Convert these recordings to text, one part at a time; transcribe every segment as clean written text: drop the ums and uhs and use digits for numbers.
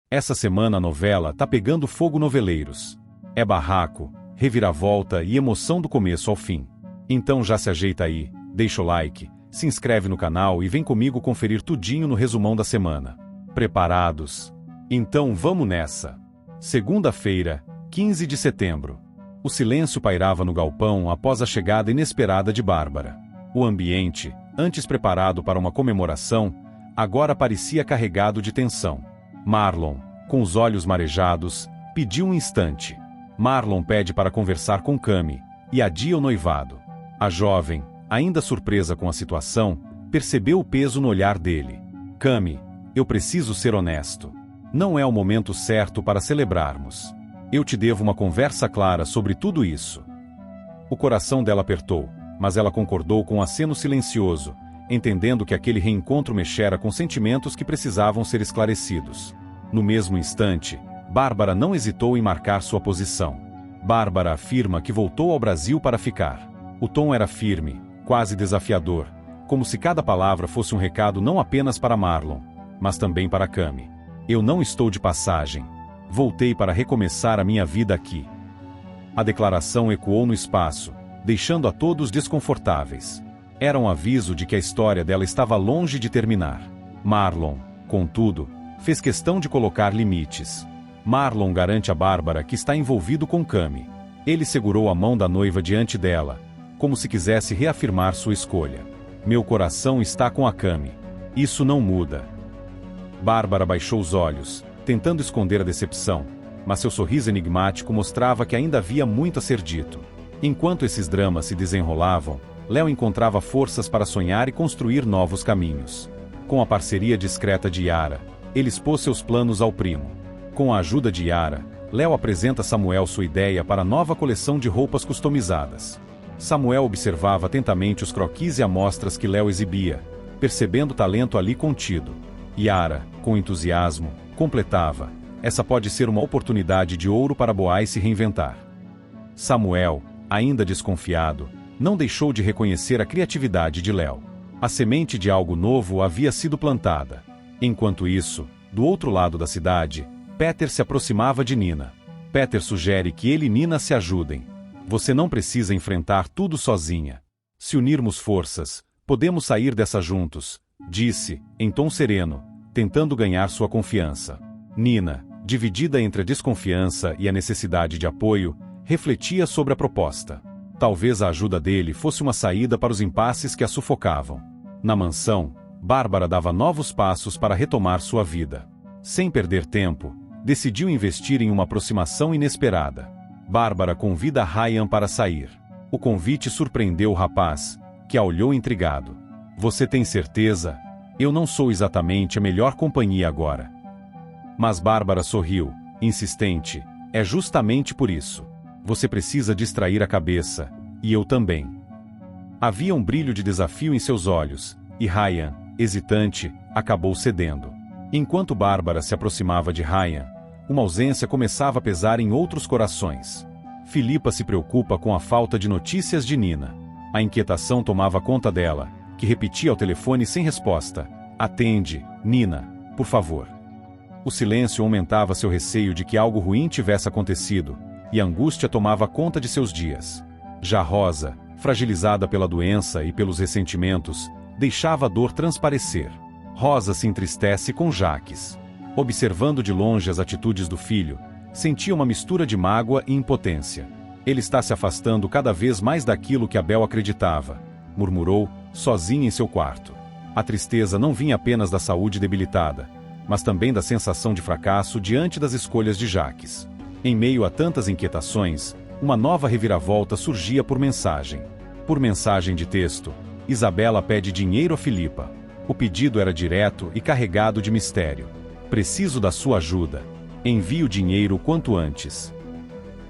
Essa semana a novela tá pegando fogo noveleiros. É barraco, reviravolta e emoção do começo ao fim. Então já se ajeita aí, deixa o like, se inscreve no canal e vem comigo conferir tudinho no resumão da semana. Preparados? Então vamos nessa! Segunda-feira, 15 de setembro. O silêncio pairava no galpão após a chegada inesperada de Bárbara. O ambiente, antes preparado para uma comemoração, agora parecia carregado de tensão. Marlon, com os olhos marejados, pediu um instante. Marlon pede para conversar com Cami e adia o noivado. A jovem, ainda surpresa com a situação, percebeu o peso no olhar dele. Cami, eu preciso ser honesto. Não é o momento certo para celebrarmos. Eu te devo uma conversa clara sobre tudo isso. O coração dela apertou, mas ela concordou com um aceno silencioso, entendendo que aquele reencontro mexera com sentimentos que precisavam ser esclarecidos. No mesmo instante, Bárbara não hesitou em marcar sua posição. Bárbara afirma que voltou ao Brasil para ficar. O tom era firme, quase desafiador, como se cada palavra fosse um recado não apenas para Marlon, mas também para Cami. Eu não estou de passagem. Voltei para recomeçar a minha vida aqui. A declaração ecoou no espaço, deixando a todos desconfortáveis. Era um aviso de que a história dela estava longe de terminar. Marlon, contudo, fez questão de colocar limites. Marlon garante a Bárbara que está envolvido com Cami. Ele segurou a mão da noiva diante dela, como se quisesse reafirmar sua escolha. Meu coração está com a Cami. Isso não muda. Bárbara baixou os olhos, tentando esconder a decepção, mas seu sorriso enigmático mostrava que ainda havia muito a ser dito. Enquanto esses dramas se desenrolavam, Léo encontrava forças para sonhar e construir novos caminhos. Com a parceria discreta de Yara, ele expôs seus planos ao primo. Com a ajuda de Yara, Léo apresenta a Samuel sua ideia para a nova coleção de roupas customizadas. Samuel observava atentamente os croquis e amostras que Léo exibia, percebendo o talento ali contido. Yara, com entusiasmo, completava: essa pode ser uma oportunidade de ouro para Boaz se reinventar. Samuel, ainda desconfiado, não deixou de reconhecer a criatividade de Léo. A semente de algo novo havia sido plantada. Enquanto isso, do outro lado da cidade, Peter se aproximava de Nina. Peter sugere que ele e Nina se ajudem. Você não precisa enfrentar tudo sozinha. Se unirmos forças, podemos sair dessa juntos, disse, em tom sereno, tentando ganhar sua confiança. Nina, dividida entre a desconfiança e a necessidade de apoio, refletia sobre a proposta. Talvez a ajuda dele fosse uma saída para os impasses que a sufocavam. Na mansão, Bárbara dava novos passos para retomar sua vida. Sem perder tempo, decidiu investir em uma aproximação inesperada. Bárbara convida Ryan para sair. O convite surpreendeu o rapaz, que a olhou intrigado. Você tem certeza? Eu não sou exatamente a melhor companhia agora. Mas Bárbara sorriu, insistente. É justamente por isso. Você precisa distrair a cabeça, e eu também. Havia um brilho de desafio em seus olhos, e Ryan, hesitante, acabou cedendo. Enquanto Bárbara se aproximava de Ryan, uma ausência começava a pesar em outros corações. Filipa se preocupa com a falta de notícias de Nina. A inquietação tomava conta dela, que repetia ao telefone sem resposta: atende, Nina, por favor. O silêncio aumentava seu receio de que algo ruim tivesse acontecido, e a angústia tomava conta de seus dias. Já Rosa, fragilizada pela doença e pelos ressentimentos, deixava a dor transparecer. Rosa se entristece com Jaques. Observando de longe as atitudes do filho, sentia uma mistura de mágoa e impotência. Ele está se afastando cada vez mais daquilo que Abel acreditava, murmurou, sozinha em seu quarto. A tristeza não vinha apenas da saúde debilitada, mas também da sensação de fracasso diante das escolhas de Jaques. Em meio a tantas inquietações, uma nova reviravolta surgia por mensagem. Por mensagem de texto, Isabela pede dinheiro a Filipa. O pedido era direto e carregado de mistério. Preciso da sua ajuda. Envie o dinheiro o quanto antes.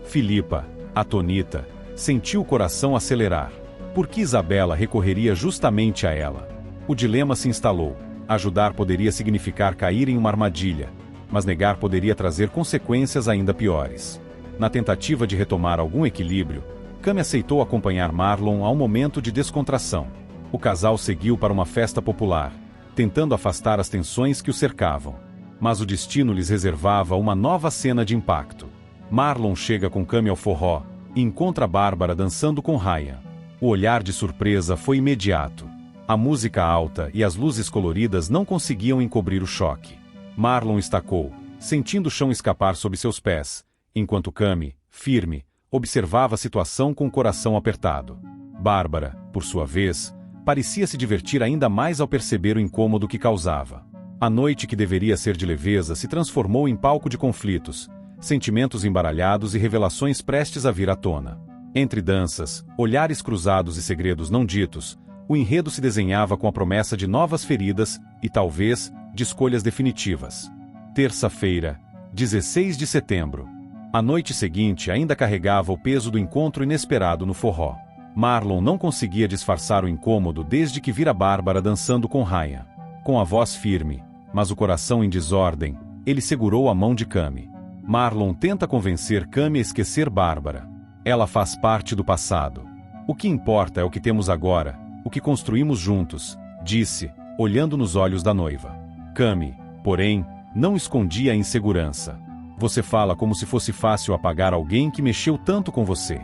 Filipa, atônita, sentiu o coração acelerar. Por que Isabela recorreria justamente a ela? O dilema se instalou. Ajudar poderia significar cair em uma armadilha, mas negar poderia trazer consequências ainda piores. Na tentativa de retomar algum equilíbrio, Cami aceitou acompanhar Marlon a um momento de descontração. O casal seguiu para uma festa popular, tentando afastar as tensões que o cercavam. Mas o destino lhes reservava uma nova cena de impacto. Marlon chega com Cami ao forró e encontra Bárbara dançando com Ryan. O olhar de surpresa foi imediato. A música alta e as luzes coloridas não conseguiam encobrir o choque. Marlon estacou, sentindo o chão escapar sob seus pés, enquanto Cami, firme, observava a situação com o coração apertado. Bárbara, por sua vez, parecia se divertir ainda mais ao perceber o incômodo que causava. A noite que deveria ser de leveza se transformou em palco de conflitos, sentimentos embaralhados e revelações prestes a vir à tona. Entre danças, olhares cruzados e segredos não ditos, o enredo se desenhava com a promessa de novas feridas e, talvez, de escolhas definitivas. Terça-feira, 16 de setembro. A noite seguinte ainda carregava o peso do encontro inesperado no forró. Marlon não conseguia disfarçar o incômodo desde que vira Bárbara dançando com Ryan. Com a voz firme, mas o coração em desordem, ele segurou a mão de Cami. Marlon tenta convencer Cami a esquecer Bárbara. Ela faz parte do passado. O que importa é o que temos agora, o que construímos juntos, disse, olhando nos olhos da noiva. Cami, porém, não escondia a insegurança. Você fala como se fosse fácil apagar alguém que mexeu tanto com você.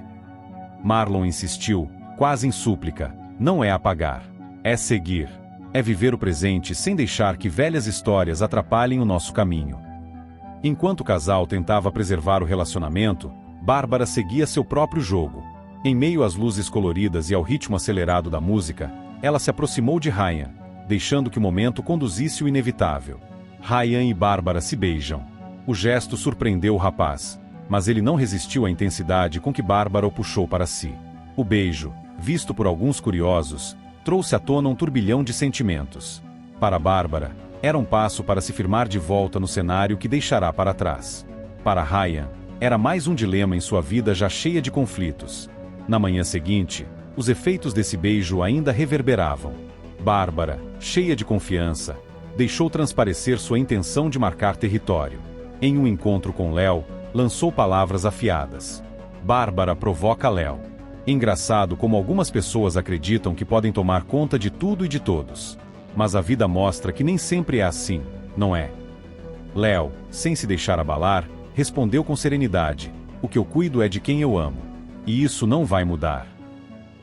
Marlon insistiu, quase em súplica. Não é apagar. É seguir. É viver o presente sem deixar que velhas histórias atrapalhem o nosso caminho. Enquanto o casal tentava preservar o relacionamento, Bárbara seguia seu próprio jogo. Em meio às luzes coloridas e ao ritmo acelerado da música, ela se aproximou de Ryan, deixando que o momento conduzisse o inevitável. Ryan e Bárbara se beijam. O gesto surpreendeu o rapaz, mas ele não resistiu à intensidade com que Bárbara o puxou para si. O beijo, visto por alguns curiosos, trouxe à tona um turbilhão de sentimentos. Para Bárbara, era um passo para se firmar de volta no cenário que deixará para trás. Para Ryan, era mais um dilema em sua vida já cheia de conflitos. Na manhã seguinte, os efeitos desse beijo ainda reverberavam. Bárbara, cheia de confiança, deixou transparecer sua intenção de marcar território. Em um encontro com Léo, lançou palavras afiadas. Bárbara provoca Léo. Engraçado como algumas pessoas acreditam que podem tomar conta de tudo e de todos. Mas a vida mostra que nem sempre é assim, não é? Léo, sem se deixar abalar, respondeu com serenidade: o que eu cuido é de quem eu amo. E isso não vai mudar.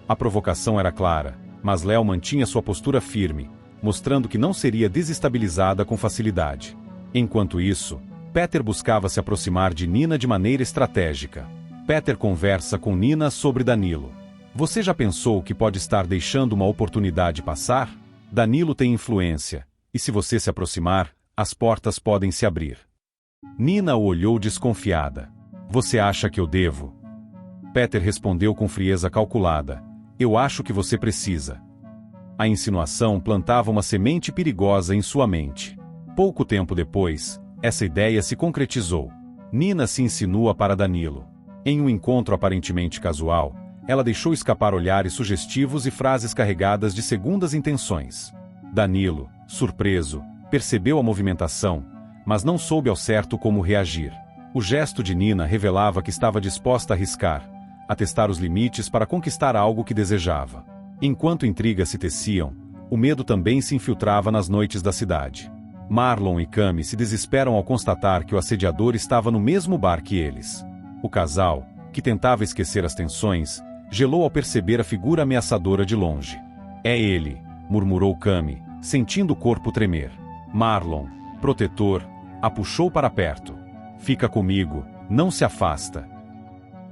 A provocação era clara, mas Léo mantinha sua postura firme, mostrando que não seria desestabilizada com facilidade. Enquanto isso, Peter buscava se aproximar de Nina de maneira estratégica. Peter conversa com Nina sobre Danilo. Você já pensou que pode estar deixando uma oportunidade passar? Danilo tem influência, e se você se aproximar, as portas podem se abrir. Nina o olhou desconfiada. Você acha que eu devo? Peter respondeu com frieza calculada. Eu acho que você precisa. A insinuação plantava uma semente perigosa em sua mente. Pouco tempo depois, essa ideia se concretizou. Nina se insinua para Danilo. Em um encontro aparentemente casual, ela deixou escapar olhares sugestivos e frases carregadas de segundas intenções. Danilo, surpreso, percebeu a movimentação, mas não soube ao certo como reagir. O gesto de Nina revelava que estava disposta a arriscar, a testar os limites para conquistar algo que desejava. Enquanto intrigas se teciam, o medo também se infiltrava nas noites da cidade. Marlon e Cami se desesperam ao constatar que o assediador estava no mesmo bar que eles. O casal, que tentava esquecer as tensões, gelou ao perceber a figura ameaçadora de longe. É ele, murmurou Cami, sentindo o corpo tremer. Marlon, protetor, a puxou para perto. Fica comigo, não se afasta.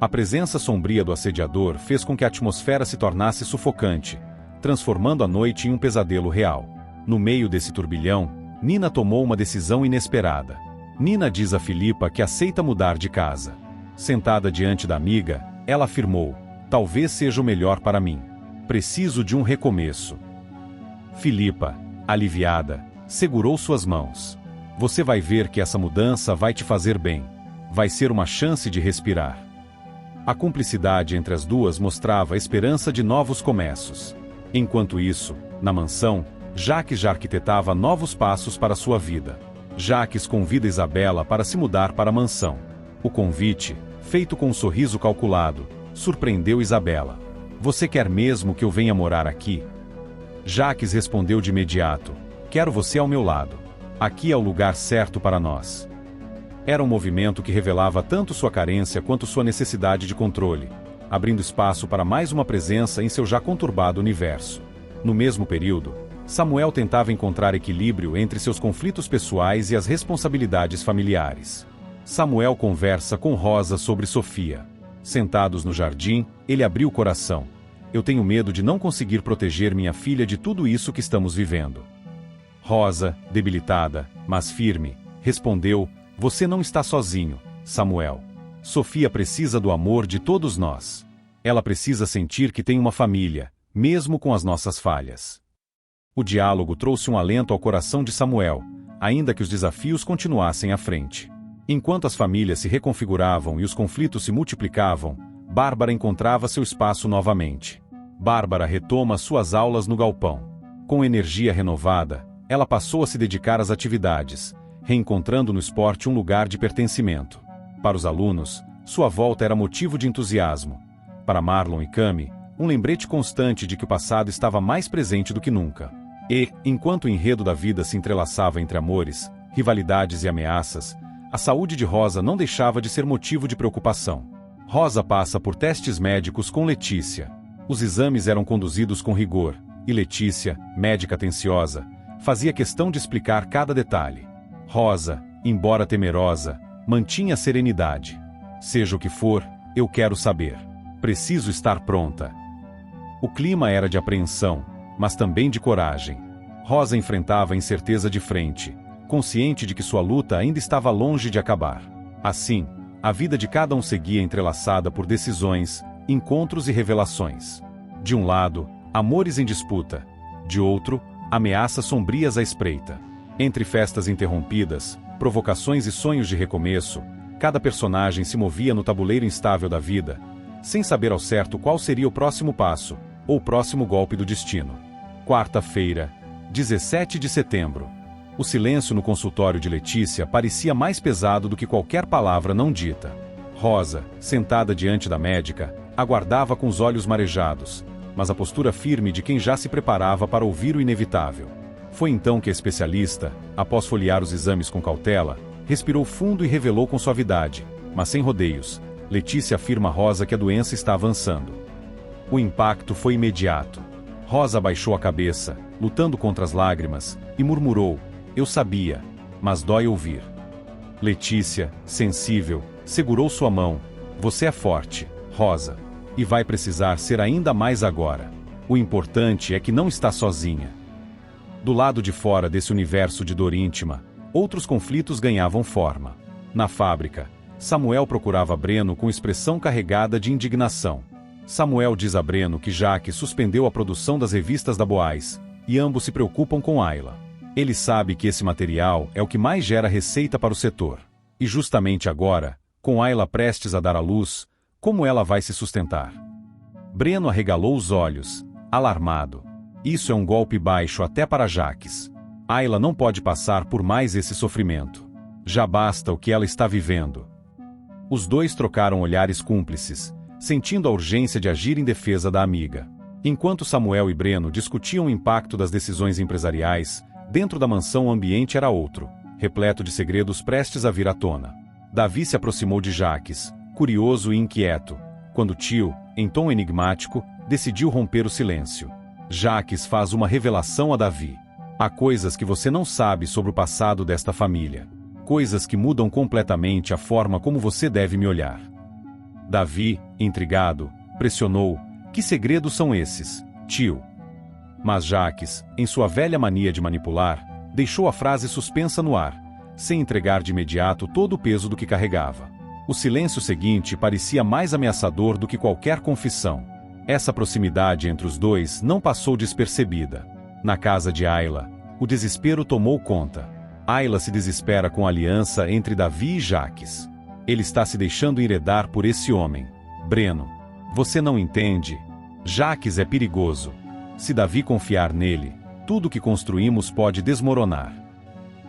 A presença sombria do assediador fez com que a atmosfera se tornasse sufocante, transformando a noite em um pesadelo real. No meio desse turbilhão, Nina tomou uma decisão inesperada. Nina diz a Filipa que aceita mudar de casa. Sentada diante da amiga, ela afirmou: talvez seja o melhor para mim. Preciso de um recomeço. Filipa, aliviada, segurou suas mãos. Você vai ver que essa mudança vai te fazer bem. Vai ser uma chance de respirar. A cumplicidade entre as duas mostrava a esperança de novos começos. Enquanto isso, na mansão, Jacques já arquitetava novos passos para sua vida. Jacques convida Isabela para se mudar para a mansão. O convite, feito com um sorriso calculado, surpreendeu Isabela. Você quer mesmo que eu venha morar aqui? Jacques respondeu de imediato: quero você ao meu lado. Aqui é o lugar certo para nós. Era um movimento que revelava tanto sua carência quanto sua necessidade de controle, abrindo espaço para mais uma presença em seu já conturbado universo. No mesmo período, Samuel tentava encontrar equilíbrio entre seus conflitos pessoais e as responsabilidades familiares. Samuel conversa com Rosa sobre Sofia. Sentados no jardim, ele abriu o coração. Eu tenho medo de não conseguir proteger minha filha de tudo isso que estamos vivendo. Rosa, debilitada, mas firme, respondeu: você não está sozinho, Samuel. Sofia precisa do amor de todos nós. Ela precisa sentir que tem uma família, mesmo com as nossas falhas. O diálogo trouxe um alento ao coração de Samuel, ainda que os desafios continuassem à frente. Enquanto as famílias se reconfiguravam e os conflitos se multiplicavam, Bárbara encontrava seu espaço novamente. Bárbara retoma suas aulas no galpão. Com energia renovada, ela passou a se dedicar às atividades, reencontrando no esporte um lugar de pertencimento. Para os alunos, sua volta era motivo de entusiasmo. Para Marlon e Cami, um lembrete constante de que o passado estava mais presente do que nunca. E, enquanto o enredo da vida se entrelaçava entre amores, rivalidades e ameaças, a saúde de Rosa não deixava de ser motivo de preocupação. Rosa passa por testes médicos com Letícia. Os exames eram conduzidos com rigor, e Letícia, médica atenciosa, fazia questão de explicar cada detalhe. Rosa, embora temerosa, mantinha a serenidade. Seja o que for, eu quero saber. Preciso estar pronta. O clima era de apreensão, mas também de coragem. Rosa enfrentava a incerteza de frente, consciente de que sua luta ainda estava longe de acabar. Assim, a vida de cada um seguia entrelaçada por decisões, encontros e revelações. De um lado, amores em disputa. De outro, ameaças sombrias à espreita. Entre festas interrompidas, provocações e sonhos de recomeço, cada personagem se movia no tabuleiro instável da vida, sem saber ao certo qual seria o próximo passo, ou o próximo golpe do destino. Quarta-feira, 17 de setembro. O silêncio no consultório de Letícia parecia mais pesado do que qualquer palavra não dita. Rosa, sentada diante da médica, aguardava com os olhos marejados, mas a postura firme de quem já se preparava para ouvir o inevitável. Foi então que a especialista, após folhear os exames com cautela, respirou fundo e revelou com suavidade, mas sem rodeios: Letícia afirma a Rosa que a doença está avançando. O impacto foi imediato. Rosa baixou a cabeça, lutando contra as lágrimas, e murmurou: eu sabia, mas dói ouvir. Letícia, sensível, segurou sua mão: você é forte, Rosa, e vai precisar ser ainda mais agora. O importante é que não está sozinha. Do lado de fora desse universo de dor íntima, outros conflitos ganhavam forma. Na fábrica, Samuel procurava Breno com expressão carregada de indignação. Samuel diz a Breno que Jaque suspendeu a produção das revistas da Boaz, e ambos se preocupam com Ayla. Ele sabe que esse material é o que mais gera receita para o setor. E justamente agora, com Ayla prestes a dar à luz, como ela vai se sustentar? Breno arregalou os olhos, alarmado. Isso é um golpe baixo até para Jaques. Ayla não pode passar por mais esse sofrimento. Já basta o que ela está vivendo. Os dois trocaram olhares cúmplices, sentindo a urgência de agir em defesa da amiga. Enquanto Samuel e Breno discutiam o impacto das decisões empresariais, dentro da mansão o ambiente era outro, repleto de segredos prestes a vir à tona. Davi se aproximou de Jaques, curioso e inquieto, quando o tio, em tom enigmático, decidiu romper o silêncio. Jaques faz uma revelação a Davi. Há coisas que você não sabe sobre o passado desta família. Coisas que mudam completamente a forma como você deve me olhar. Davi, intrigado, pressionou: que segredos são esses, tio? Mas Jaques, em sua velha mania de manipular, deixou a frase suspensa no ar, sem entregar de imediato todo o peso do que carregava. O silêncio seguinte parecia mais ameaçador do que qualquer confissão. Essa proximidade entre os dois não passou despercebida. Na casa de Ayla, o desespero tomou conta. Ayla se desespera com a aliança entre Davi e Jaques. Ele está se deixando enredar por esse homem. Breno, você não entende? Jaques é perigoso. Se Davi confiar nele, tudo que construímos pode desmoronar.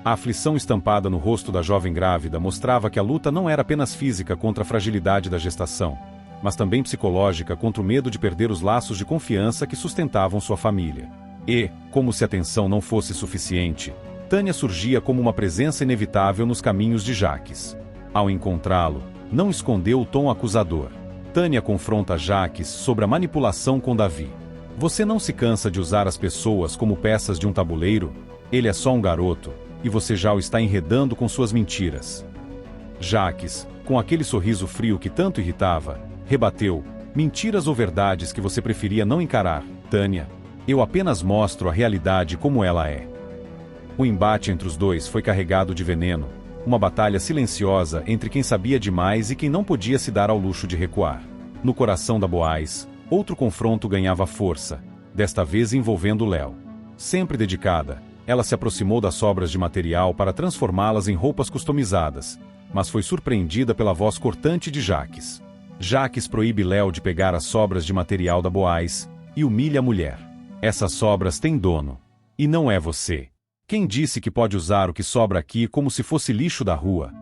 A aflição estampada no rosto da jovem grávida mostrava que a luta não era apenas física contra a fragilidade da gestação, mas também psicológica contra o medo de perder os laços de confiança que sustentavam sua família. E, como se a tensão não fosse suficiente, Tânia surgia como uma presença inevitável nos caminhos de Jaques. Ao encontrá-lo, não escondeu o tom acusador. Tânia confronta Jaques sobre a manipulação com Davi. Você não se cansa de usar as pessoas como peças de um tabuleiro? Ele é só um garoto, e você já o está enredando com suas mentiras. Jaques, com aquele sorriso frio que tanto irritava, rebateu: mentiras ou verdades que você preferia não encarar, Tânia? Eu apenas mostro a realidade como ela é. O embate entre os dois foi carregado de veneno, uma batalha silenciosa entre quem sabia demais e quem não podia se dar ao luxo de recuar. No coração da Boaz, outro confronto ganhava força, desta vez envolvendo Léo. Sempre dedicada, ela se aproximou das sobras de material para transformá-las em roupas customizadas, mas foi surpreendida pela voz cortante de Jaques. Jaques proíbe Léo de pegar as sobras de material da Boaz e humilha a mulher. Essas sobras têm dono. E não é você. Quem disse que pode usar o que sobra aqui como se fosse lixo da rua?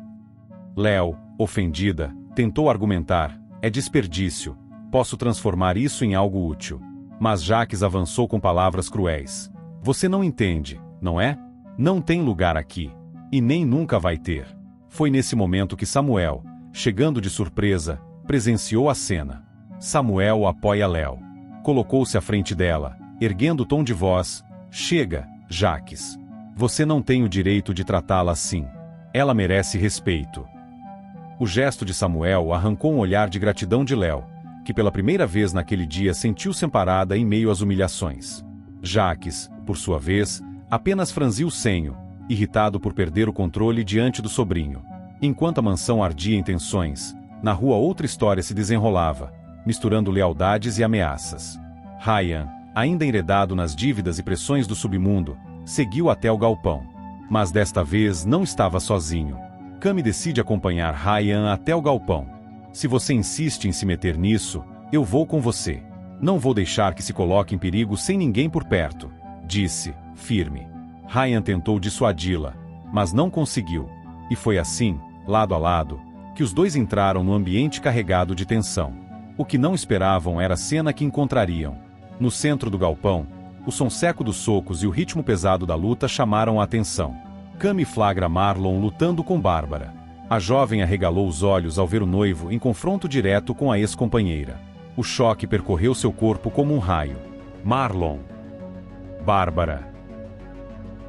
Léo, ofendida, tentou argumentar: é desperdício, posso transformar isso em algo útil. Mas Jaques avançou com palavras cruéis: você não entende, não é? Não tem lugar aqui. E nem nunca vai ter. Foi nesse momento que Samuel, chegando de surpresa, presenciou a cena. Samuel apoia Léo. Colocou-se à frente dela, erguendo o tom de voz: chega, Jaques. Você não tem o direito de tratá-la assim. Ela merece respeito. O gesto de Samuel arrancou um olhar de gratidão de Léo, que pela primeira vez naquele dia sentiu-se amparada em meio às humilhações. Jaques, por sua vez, apenas franziu o senho, irritado por perder o controle diante do sobrinho. Enquanto a mansão ardia em tensões, na rua outra história se desenrolava, misturando lealdades e ameaças. Ryan, ainda enredado nas dívidas e pressões do submundo, seguiu até o galpão. Mas desta vez não estava sozinho. Cami decide acompanhar Ryan até o galpão. Se você insiste em se meter nisso, eu vou com você. Não vou deixar que se coloque em perigo sem ninguém por perto, disse, firme. Ryan tentou dissuadi-la, mas não conseguiu. E foi assim, lado a lado, que os dois entraram no ambiente carregado de tensão. O que não esperavam era a cena que encontrariam. No centro do galpão, o som seco dos socos e o ritmo pesado da luta chamaram a atenção. Cami flagra Marlon lutando com Bárbara. A jovem arregalou os olhos ao ver o noivo em confronto direto com a ex-companheira. O choque percorreu seu corpo como um raio. Marlon! Bárbara!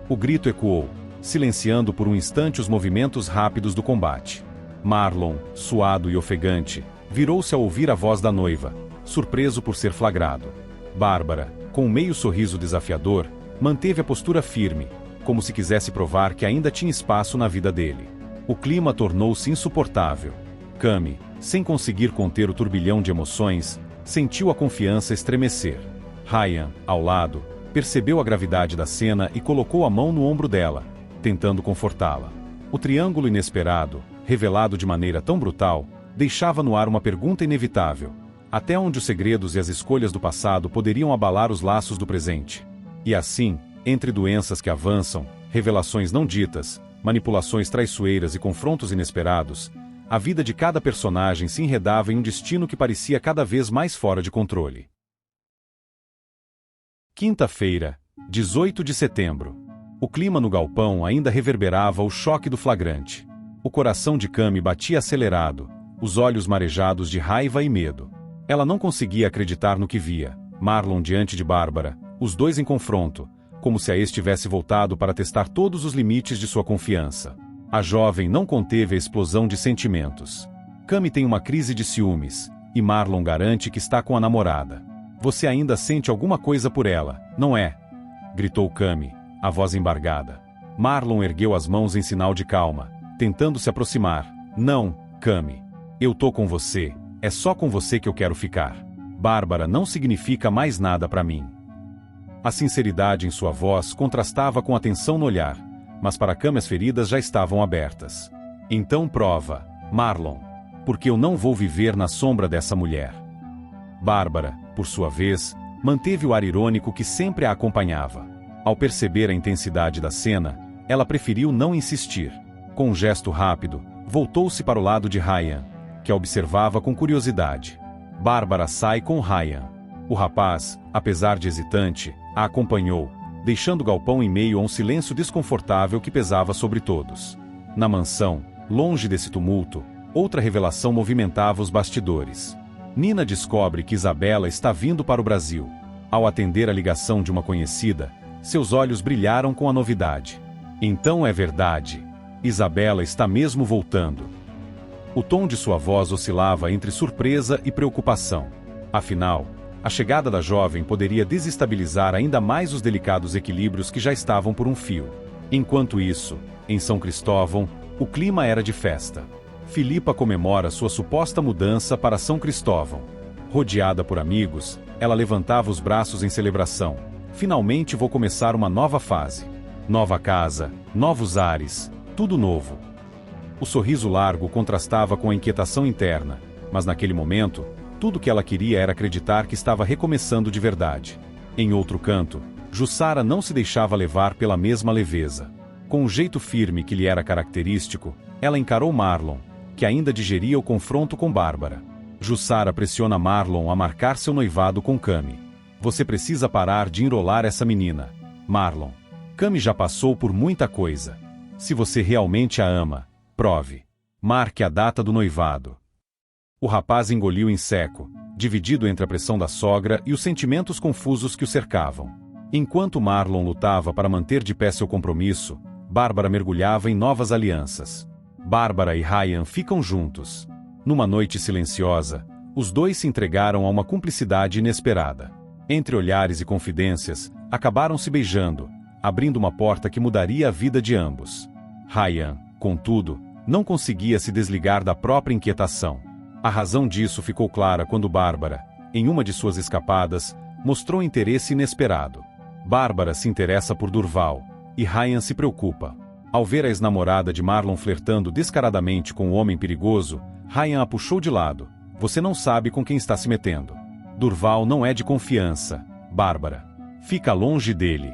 O grito ecoou, silenciando por um instante os movimentos rápidos do combate. Marlon, suado e ofegante, virou-se ao ouvir a voz da noiva, surpreso por ser flagrado. Bárbara, com um meio sorriso desafiador, manteve a postura firme, como se quisesse provar que ainda tinha espaço na vida dele. O clima tornou-se insuportável. Cami, sem conseguir conter o turbilhão de emoções, sentiu a confiança estremecer. Ryan, ao lado, percebeu a gravidade da cena e colocou a mão no ombro dela, tentando confortá-la. O triângulo inesperado, revelado de maneira tão brutal, deixava no ar uma pergunta inevitável: até onde os segredos e as escolhas do passado poderiam abalar os laços do presente? E assim, entre doenças que avançam, revelações não ditas, manipulações traiçoeiras e confrontos inesperados, a vida de cada personagem se enredava em um destino que parecia cada vez mais fora de controle. Quinta-feira, 18 de setembro. O clima no galpão ainda reverberava o choque do flagrante. O coração de Cami batia acelerado, os olhos marejados de raiva e medo. Ela não conseguia acreditar no que via. Marlon diante de Bárbara, os dois em confronto, como se a ex tivesse voltado para testar todos os limites de sua confiança. A jovem não conteve a explosão de sentimentos. Cami tem uma crise de ciúmes, e Marlon garante que está com a namorada. Você ainda sente alguma coisa por ela, não é? Gritou Cami, a voz embargada. Marlon ergueu as mãos em sinal de calma, tentando se aproximar. Não, Cami. Eu tô com você. É só com você que eu quero ficar. Bárbara não significa mais nada para mim. A sinceridade em sua voz contrastava com a tensão no olhar, mas para Cami as feridas já estavam abertas. Então prova, Marlon, porque eu não vou viver na sombra dessa mulher. Bárbara, por sua vez, manteve o ar irônico que sempre a acompanhava. Ao perceber a intensidade da cena, ela preferiu não insistir. Com um gesto rápido, voltou-se para o lado de Ryan, que a observava com curiosidade. Bárbara sai com Ryan. O rapaz, apesar de hesitante, a acompanhou, deixando o galpão em meio a um silêncio desconfortável que pesava sobre todos. Na mansão, longe desse tumulto, outra revelação movimentava os bastidores. Nina descobre que Isabela está vindo para o Brasil. Ao atender a ligação de uma conhecida, seus olhos brilharam com a novidade. Então é verdade. Isabela está mesmo voltando. O tom de sua voz oscilava entre surpresa e preocupação. Afinal, a chegada da jovem poderia desestabilizar ainda mais os delicados equilíbrios que já estavam por um fio. Enquanto isso, em São Cristóvão, o clima era de festa. Filipa comemora sua suposta mudança para São Cristóvão. Rodeada por amigos, ela levantava os braços em celebração. Finalmente vou começar uma nova fase. Nova casa, novos ares, tudo novo. O sorriso largo contrastava com a inquietação interna, mas naquele momento, tudo que ela queria era acreditar que estava recomeçando de verdade. Em outro canto, Jussara não se deixava levar pela mesma leveza. Com o jeito firme que lhe era característico, ela encarou Marlon, que ainda digeria o confronto com Bárbara. Jussara pressiona Marlon a marcar seu noivado com Cami. Você precisa parar de enrolar essa menina. Marlon. Cami já passou por muita coisa. Se você realmente a ama, prove. Marque a data do noivado. O rapaz engoliu em seco, dividido entre a pressão da sogra e os sentimentos confusos que o cercavam. Enquanto Marlon lutava para manter de pé seu compromisso, Bárbara mergulhava em novas alianças. Bárbara e Ryan ficam juntos. Numa noite silenciosa, os dois se entregaram a uma cumplicidade inesperada. Entre olhares e confidências, acabaram se beijando, abrindo uma porta que mudaria a vida de ambos. Ryan, contudo, não conseguia se desligar da própria inquietação. A razão disso ficou clara quando Bárbara, em uma de suas escapadas, mostrou interesse inesperado. Bárbara se interessa por Durval, e Ryan se preocupa. Ao ver a ex-namorada de Marlon flertando descaradamente com o homem perigoso, Ryan a puxou de lado. Você não sabe com quem está se metendo. Durval não é de confiança, Bárbara. Fica longe dele.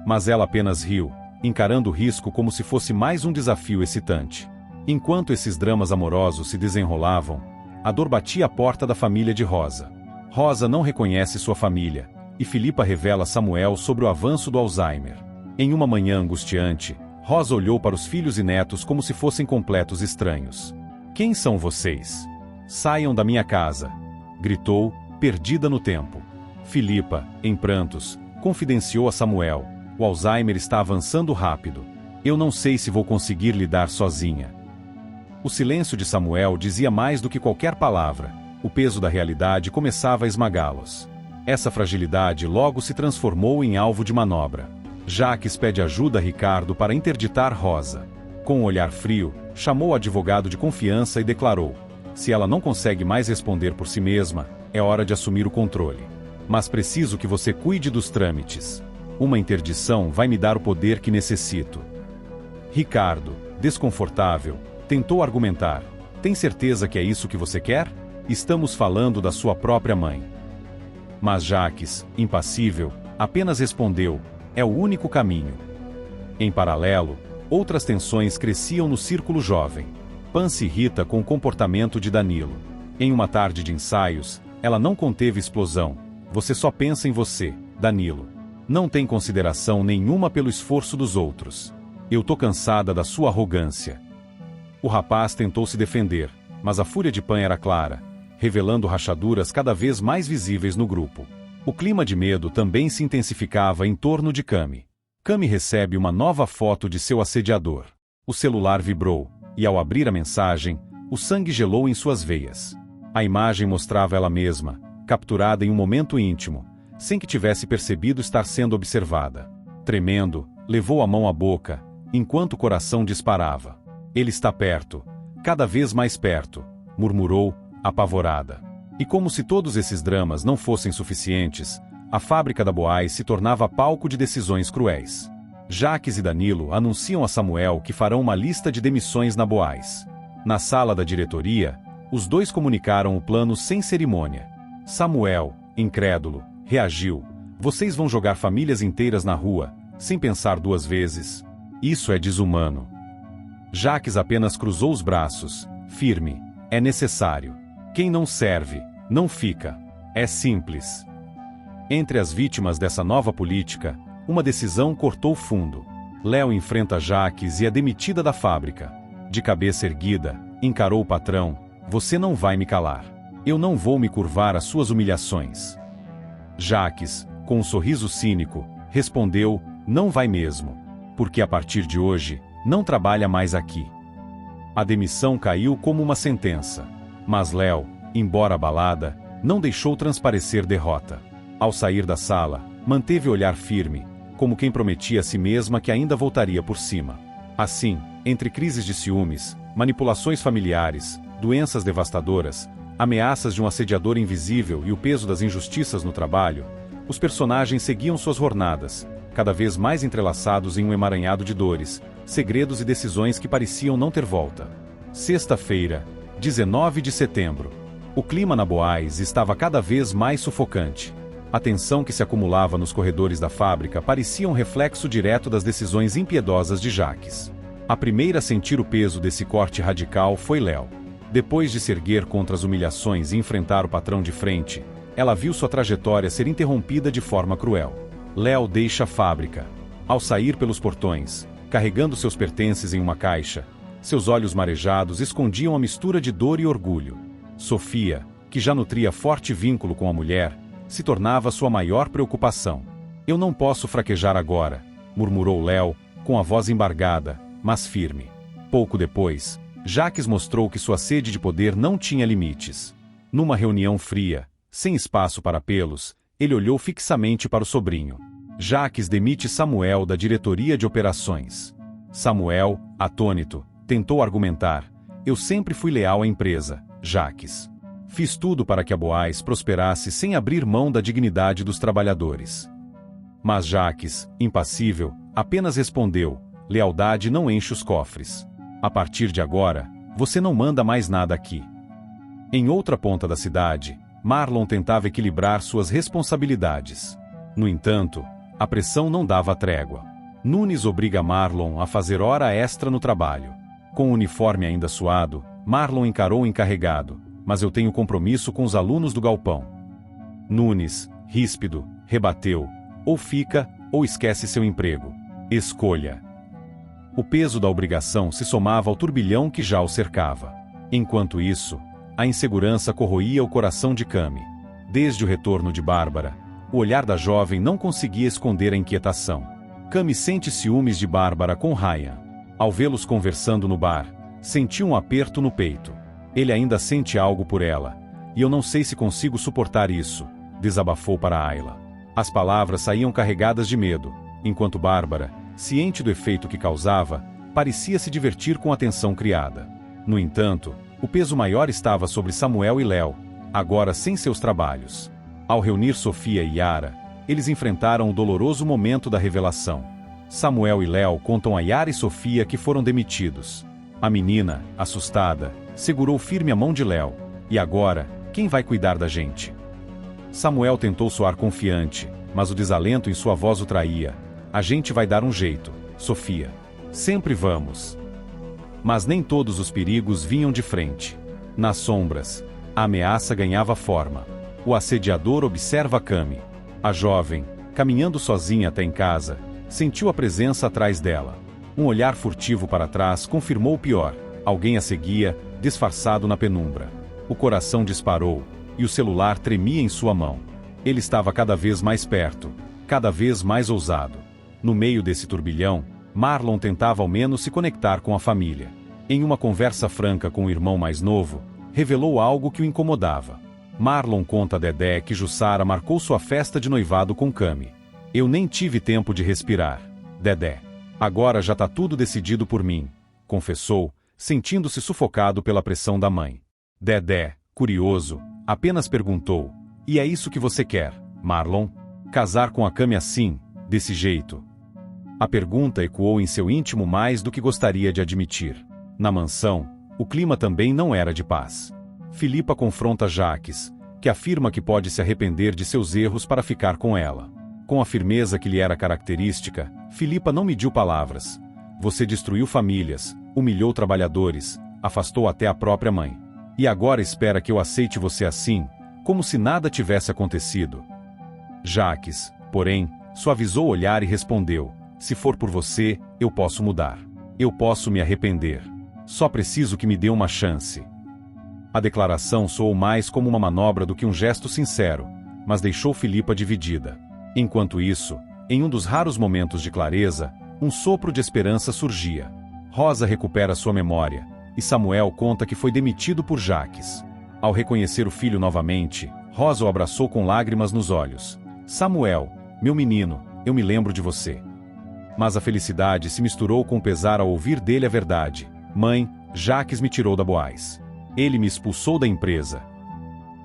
Mas ela apenas riu, encarando o risco como se fosse mais um desafio excitante. Enquanto esses dramas amorosos se desenrolavam, a dor batia à porta da família de Rosa. Rosa não reconhece sua família, e Filipa revela a Samuel sobre o avanço do Alzheimer. Em uma manhã angustiante, Rosa olhou para os filhos e netos como se fossem completos estranhos. Quem são vocês? Saiam da minha casa! Gritou, perdida no tempo. Filipa, em prantos, confidenciou a Samuel. O Alzheimer está avançando rápido. Eu não sei se vou conseguir lidar sozinha. O silêncio de Samuel dizia mais do que qualquer palavra. O peso da realidade começava a esmagá-los. Essa fragilidade logo se transformou em alvo de manobra. Jaques pede ajuda a Ricardo para interditar Rosa. Com um olhar frio, chamou o advogado de confiança e declarou: se ela não consegue mais responder por si mesma, é hora de assumir o controle. Mas preciso que você cuide dos trâmites. Uma interdição vai me dar o poder que necessito. Ricardo, desconfortável, tentou argumentar. Tem certeza que é isso que você quer? Estamos falando da sua própria mãe. Mas Jaques, impassível, apenas respondeu: é o único caminho. Em paralelo, outras tensões cresciam no círculo jovem. Pan se irrita com o comportamento de Danilo. Em uma tarde de ensaios, ela não conteve explosão. Você só pensa em você, Danilo. Não tem consideração nenhuma pelo esforço dos outros. Eu tô cansada da sua arrogância. O rapaz tentou se defender, mas a fúria de Pan era clara, revelando rachaduras cada vez mais visíveis no grupo. O clima de medo também se intensificava em torno de Cami. Cami recebe uma nova foto de seu assediador. O celular vibrou, e ao abrir a mensagem, o sangue gelou em suas veias. A imagem mostrava ela mesma, capturada em um momento íntimo, sem que tivesse percebido estar sendo observada. Tremendo, levou a mão à boca, enquanto o coração disparava. Ele está perto, cada vez mais perto, murmurou, apavorada. E como se todos esses dramas não fossem suficientes, a fábrica da Boaz se tornava palco de decisões cruéis. Jaques e Danilo anunciam a Samuel que farão uma lista de demissões na Boaz. Na sala da diretoria, os dois comunicaram o plano sem cerimônia. Samuel, incrédulo, reagiu: vocês vão jogar famílias inteiras na rua, sem pensar duas vezes? Isso é desumano. Jaques apenas cruzou os braços, firme: é necessário. Quem não serve, não fica. É simples. Entre as vítimas dessa nova política, Uma decisão cortou fundo. Léo enfrenta Jaques e é demitida da fábrica. De cabeça erguida, encarou o patrão: "Você não vai me calar. Eu não vou me curvar às suas humilhações." Jaques, com um sorriso cínico, respondeu: "Não vai mesmo. Porque a partir de hoje, não trabalha mais aqui." A demissão caiu como uma sentença. Mas Léo, embora abalada, não deixou transparecer derrota. Ao sair da sala, manteve o olhar firme, como quem prometia a si mesma que ainda voltaria por cima. Assim, entre crises de ciúmes, manipulações familiares, doenças devastadoras, ameaças de um assediador invisível e o peso das injustiças no trabalho, os personagens seguiam suas jornadas, cada vez mais entrelaçados em um emaranhado de dores, segredos e decisões que pareciam não ter volta. Sexta-feira, 19 de setembro. O clima na Boaz estava cada vez mais sufocante. A tensão que se acumulava nos corredores da fábrica parecia um reflexo direto das decisões impiedosas de Jaques. A primeira a sentir o peso desse corte radical foi Léo. Depois de se erguer contra as humilhações e enfrentar o patrão de frente, ela viu sua trajetória ser interrompida de forma cruel. Léo deixa a fábrica. Ao sair pelos portões, carregando seus pertences em uma caixa, seus olhos marejados escondiam a mistura de dor e orgulho. Sofia, que já nutria forte vínculo com a mulher, se tornava sua maior preocupação. "Eu não posso fraquejar agora", murmurou Léo, com a voz embargada, mas firme. Pouco depois, Jaques mostrou que sua sede de poder não tinha limites. Numa reunião fria, sem espaço para apelos, ele olhou fixamente para o sobrinho. Jaques demite Samuel da diretoria de operações. Samuel, atônito, tentou argumentar: "Eu sempre fui leal à empresa, Jaques. Fiz tudo para que a Boaz prosperasse sem abrir mão da dignidade dos trabalhadores." Mas Jaques, impassível, apenas respondeu: "Lealdade não enche os cofres. A partir de agora, você não manda mais nada aqui." Em outra ponta da cidade, Marlon tentava equilibrar suas responsabilidades. No entanto, a pressão não dava trégua. Nunes obriga Marlon a fazer hora extra no trabalho. Com o uniforme ainda suado, Marlon encarou o encarregado: "Mas eu tenho compromisso com os alunos do galpão." Nunes, ríspido, rebateu: "Ou fica, ou esquece seu emprego. Escolha." O peso da obrigação se somava ao turbilhão que já o cercava. Enquanto isso, a insegurança corroía o coração de Cami. Desde o retorno de Bárbara, o olhar da jovem não conseguia esconder a inquietação. Cami sente ciúmes de Bárbara com Ryan. Ao vê-los conversando no bar, sentiu um aperto no peito. Ele ainda sente algo por ela. "E eu não sei se consigo suportar isso", desabafou para Ayla. As palavras saíam carregadas de medo, enquanto Bárbara, ciente do efeito que causava, parecia se divertir com a tensão criada. No entanto, o peso maior estava sobre Samuel e Léo, agora sem seus trabalhos. Ao reunir Sofia e Yara, eles enfrentaram o doloroso momento da revelação. Samuel e Léo contam a Yara e Sofia que foram demitidos. A menina, assustada, segurou firme a mão de Léo. "E agora, quem vai cuidar da gente?" Samuel tentou soar confiante, mas o desalento em sua voz o traía. "A gente vai dar um jeito, Sofia. Sempre vamos." Mas nem todos os perigos vinham de frente. Nas sombras, a ameaça ganhava forma. O assediador observa Cami. A jovem, caminhando sozinha até em casa, sentiu a presença atrás dela. Um olhar furtivo para trás confirmou o pior. Alguém a seguia, disfarçado na penumbra. O coração disparou, e o celular tremia em sua mão. Ele estava cada vez mais perto, cada vez mais ousado. No meio desse turbilhão, Marlon tentava ao menos se conectar com a família. Em uma conversa franca com o irmão mais novo, revelou algo que o incomodava. Marlon conta a Dedé que Jussara marcou sua festa de noivado com Cami. "Eu nem tive tempo de respirar, Dedé. Agora já tá tudo decidido por mim", confessou, sentindo-se sufocado pela pressão da mãe. Dedé, curioso, apenas perguntou: "E é isso que você quer, Marlon? Casar com a Cami assim, desse jeito?" A pergunta ecoou em seu íntimo mais do que gostaria de admitir. Na mansão, o clima também não era de paz. Filipa confronta Jaques, que afirma que pode se arrepender de seus erros para ficar com ela. Com a firmeza que lhe era característica, Filipa não mediu palavras. "Você destruiu famílias, humilhou trabalhadores, afastou até a própria mãe. E agora espera que eu aceite você assim, como se nada tivesse acontecido." Jaques, porém, suavizou o olhar e respondeu: se for por você, eu posso mudar. Eu posso me arrepender. Só preciso que me dê uma chance. A declaração soou mais como uma manobra do que um gesto sincero, mas deixou Filipa dividida. Enquanto isso, em um dos raros momentos de clareza, um sopro de esperança surgia. Rosa recupera sua memória, e Samuel conta que foi demitido por Jaques. Ao reconhecer o filho novamente, Rosa o abraçou com lágrimas nos olhos. Samuel, meu menino, eu me lembro de você. Mas a felicidade se misturou com o pesar ao ouvir dele a verdade. Mãe, Jaques me tirou da Boaz. Ele me expulsou da empresa.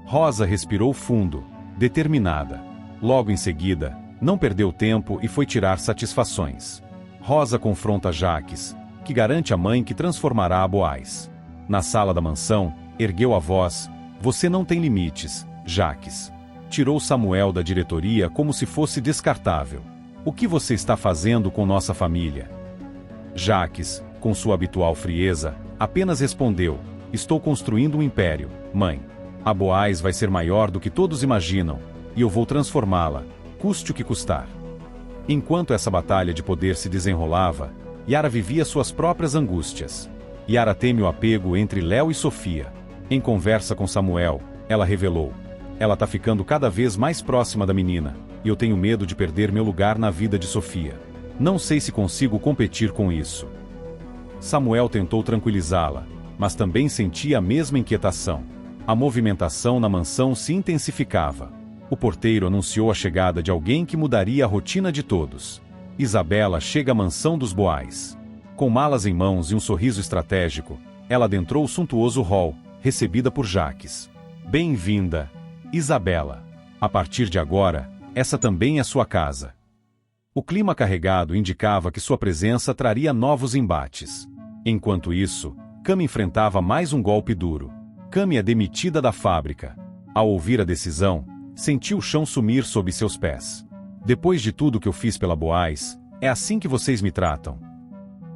Rosa respirou fundo, determinada. Logo em seguida, não perdeu tempo e foi tirar satisfações. Rosa confronta Jaques, que garante à mãe que transformará a Boaz. Na sala da mansão, ergueu a voz: você não tem limites, Jaques. Tirou Samuel da diretoria como se fosse descartável. O que você está fazendo com nossa família? Jaques, com sua habitual frieza, apenas respondeu: estou construindo um império, mãe. A Boaz vai ser maior do que todos imaginam, e eu vou transformá-la, custe o que custar. Enquanto essa batalha de poder se desenrolava, Yara vivia suas próprias angústias. Yara teme o apego entre Léo e Sofia. Em conversa com Samuel, ela revelou: ela tá ficando cada vez mais próxima da menina, e eu tenho medo de perder meu lugar na vida de Sofia. Não sei se consigo competir com isso. Samuel tentou tranquilizá-la, mas também sentia a mesma inquietação. A movimentação na mansão se intensificava. O porteiro anunciou a chegada de alguém que mudaria a rotina de todos. Isabela chega à mansão dos Boaz. Com malas em mãos e um sorriso estratégico, ela adentrou o suntuoso hall, recebida por Jaques. Bem-vinda, Isabela. A partir de agora, essa também é sua casa. O clima carregado indicava que sua presença traria novos embates. Enquanto isso, Cami enfrentava mais um golpe duro. Cami é demitida da fábrica. Ao ouvir a decisão, sentiu o chão sumir sob seus pés. Depois de tudo que eu fiz pela Boaz, é assim que vocês me tratam?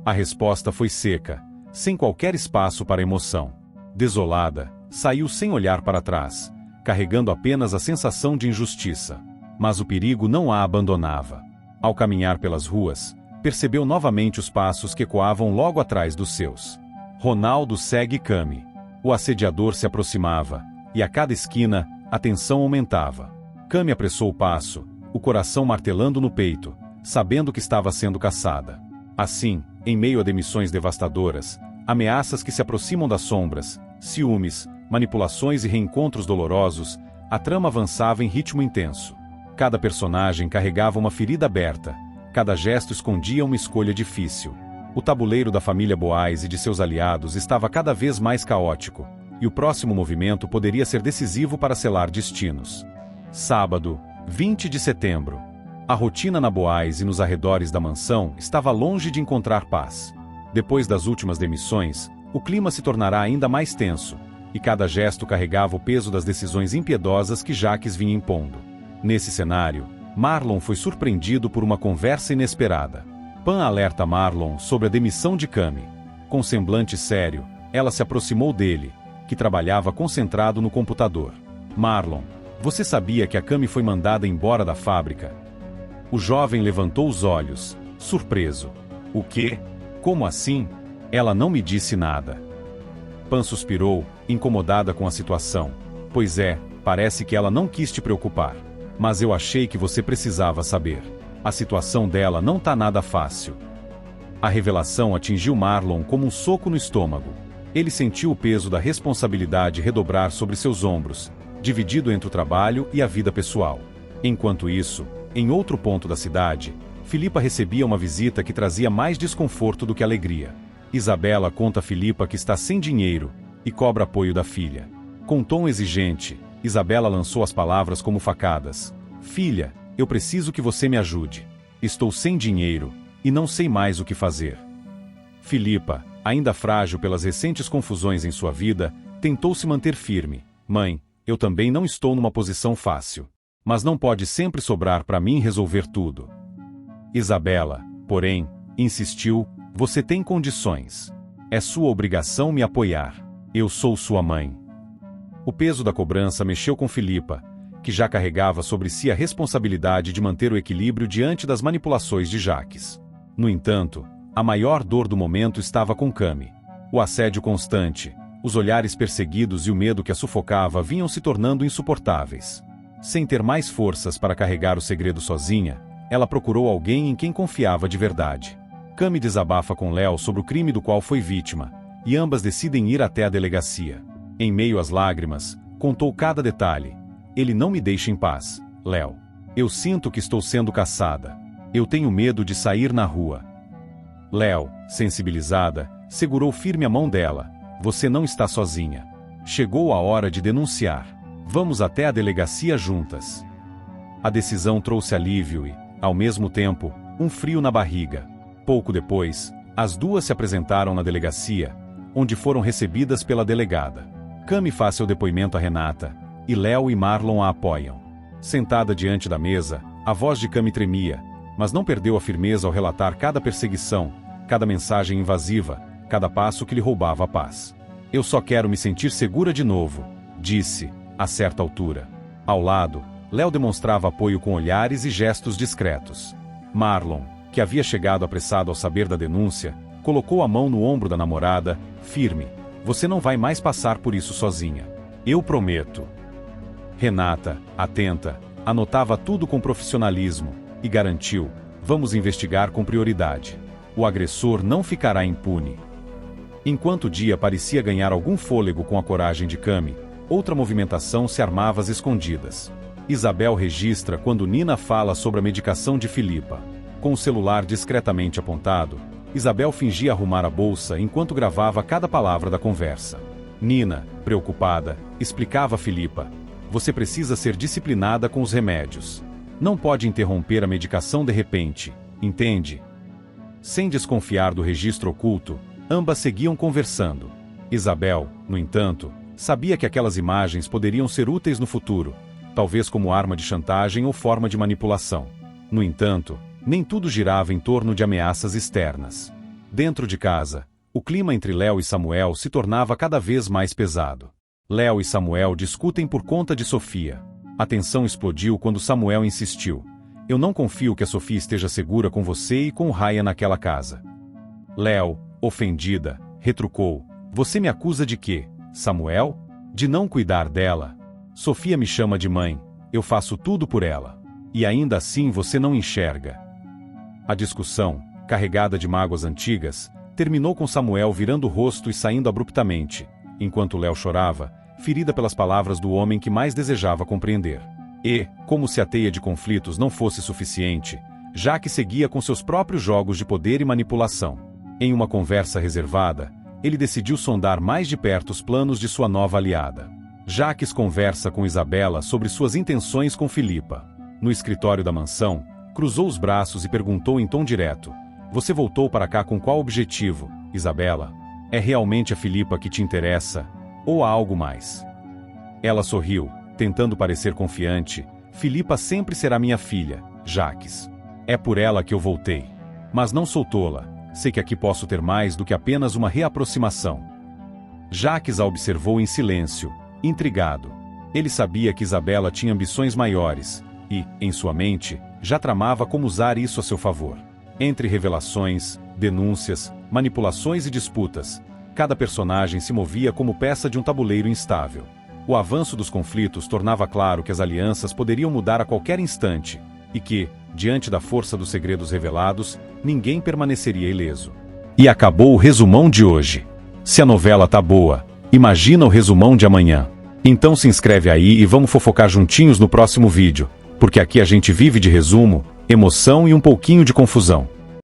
A resposta foi seca, sem qualquer espaço para emoção. Desolada, saiu sem olhar para trás, carregando apenas a sensação de injustiça. Mas o perigo não a abandonava. Ao caminhar pelas ruas, percebeu novamente os passos que ecoavam logo atrás dos seus. Ronaldo segue Cami. O assediador se aproximava, e a cada esquina, a tensão aumentava. Cami apressou o passo, o coração martelando no peito, sabendo que estava sendo caçada. Assim, em meio a demissões devastadoras, ameaças que se aproximam das sombras, ciúmes, manipulações e reencontros dolorosos, a trama avançava em ritmo intenso. Cada personagem carregava uma ferida aberta, cada gesto escondia uma escolha difícil. O tabuleiro da família Boaz e de seus aliados estava cada vez mais caótico, e o próximo movimento poderia ser decisivo para selar destinos. Sábado, 20 de setembro. A rotina na Boaz e nos arredores da mansão estava longe de encontrar paz. Depois das últimas demissões, o clima se tornará ainda mais tenso, e cada gesto carregava o peso das decisões impiedosas que Jaques vinha impondo. Nesse cenário, Marlon foi surpreendido por uma conversa inesperada. Pan alerta Marlon sobre a demissão de Cami. Com semblante sério, ela se aproximou dele, que trabalhava concentrado no computador. Marlon, você sabia que a Cami foi mandada embora da fábrica? O jovem levantou os olhos, surpreso. O quê? Como assim? Ela não me disse nada. Pan suspirou, incomodada com a situação. Pois é, parece que ela não quis te preocupar. Mas eu achei que você precisava saber. A situação dela não tá nada fácil. A revelação atingiu Marlon como um soco no estômago. Ele sentiu o peso da responsabilidade redobrar sobre seus ombros, dividido entre o trabalho e a vida pessoal. Enquanto isso, em outro ponto da cidade, Filipa recebia uma visita que trazia mais desconforto do que alegria. Isabela conta a Filipa que está sem dinheiro e cobra apoio da filha. Com tom exigente, Isabela lançou as palavras como facadas. Filha, eu preciso que você me ajude. Estou sem dinheiro e não sei mais o que fazer. Filipa, ainda frágil pelas recentes confusões em sua vida, tentou se manter firme. Mãe, eu também não estou numa posição fácil. Mas não pode sempre sobrar para mim resolver tudo. Isabela, porém, insistiu, você tem condições. É sua obrigação me apoiar. Eu sou sua mãe. O peso da cobrança mexeu com Filipa, que já carregava sobre si a responsabilidade de manter o equilíbrio diante das manipulações de Jacques. No entanto, a maior dor do momento estava com Cami. O assédio constante, os olhares perseguidos e o medo que a sufocava vinham se tornando insuportáveis. Sem ter mais forças para carregar o segredo sozinha, ela procurou alguém em quem confiava de verdade. Cami desabafa com Léo sobre o crime do qual foi vítima, e ambas decidem ir até a delegacia. Em meio às lágrimas, contou cada detalhe. Ele não me deixa em paz, Léo. Eu sinto que estou sendo caçada. Eu tenho medo de sair na rua. Léo, sensibilizada, segurou firme a mão dela. Você não está sozinha. Chegou a hora de denunciar. Vamos até a delegacia juntas. A decisão trouxe alívio e, ao mesmo tempo, um frio na barriga. Pouco depois, as duas se apresentaram na delegacia, onde foram recebidas pela delegada. Cami faz seu depoimento a Renata, e Léo e Marlon a apoiam. Sentada diante da mesa, a voz de Cami tremia, mas não perdeu a firmeza ao relatar cada perseguição, cada mensagem invasiva, cada passo que lhe roubava a paz. Eu só quero me sentir segura de novo, disse, a certa altura. Ao lado, Léo demonstrava apoio com olhares e gestos discretos. Marlon, que havia chegado apressado ao saber da denúncia, colocou a mão no ombro da namorada, firme. Você não vai mais passar por isso sozinha. Eu prometo. Renata, atenta, anotava tudo com profissionalismo e garantiu: vamos investigar com prioridade. O agressor não ficará impune. Enquanto o dia parecia ganhar algum fôlego com a coragem de Cami, outra movimentação se armava às escondidas. Isabel registra quando Nina fala sobre a medicação de Filipa. Com o celular discretamente apontado, Isabel fingia arrumar a bolsa enquanto gravava cada palavra da conversa. Nina, preocupada, explicava a Filipa: você precisa ser disciplinada com os remédios. Não pode interromper a medicação de repente, entende? Sem desconfiar do registro oculto, ambas seguiam conversando. Isabel, no entanto, sabia que aquelas imagens poderiam ser úteis no futuro, talvez como arma de chantagem ou forma de manipulação. No entanto, nem tudo girava em torno de ameaças externas. Dentro de casa, o clima entre Léo e Samuel se tornava cada vez mais pesado. Léo e Samuel discutem por conta de Sofia. A tensão explodiu quando Samuel insistiu: eu não confio que a Sofia esteja segura com você e com o Ryan naquela casa. Léo, ofendida, retrucou: você me acusa de quê, Samuel? De não cuidar dela? Sofia me chama de mãe, eu faço tudo por ela. E ainda assim você não enxerga. A discussão, carregada de mágoas antigas, terminou com Samuel virando o rosto e saindo abruptamente, enquanto Léo chorava, ferida pelas palavras do homem que mais desejava compreender. E, como se a teia de conflitos não fosse suficiente, Jacques seguia com seus próprios jogos de poder e manipulação. Em uma conversa reservada, ele decidiu sondar mais de perto os planos de sua nova aliada. Jacques conversa com Isabela sobre suas intenções com Filipa. No escritório da mansão, cruzou os braços e perguntou em tom direto: você voltou para cá com qual objetivo, Isabela? É realmente a Filipa que te interessa? Ou há algo mais? Ela sorriu, tentando parecer confiante. Filipa sempre será minha filha, Jacques. É por ela que eu voltei. Mas não sou tola. Sei que aqui posso ter mais do que apenas uma reaproximação. Jacques a observou em silêncio, intrigado. Ele sabia que Isabela tinha ambições maiores e, em sua mente, já tramava como usar isso a seu favor. Entre revelações, denúncias, manipulações e disputas, cada personagem se movia como peça de um tabuleiro instável. O avanço dos conflitos tornava claro que as alianças poderiam mudar a qualquer instante, e que, diante da força dos segredos revelados, ninguém permaneceria ileso. E acabou o resumão de hoje. Se a novela tá boa, imagina o resumão de amanhã. Então se inscreve aí e vamos fofocar juntinhos no próximo vídeo, porque aqui a gente vive de resumo, emoção e um pouquinho de confusão.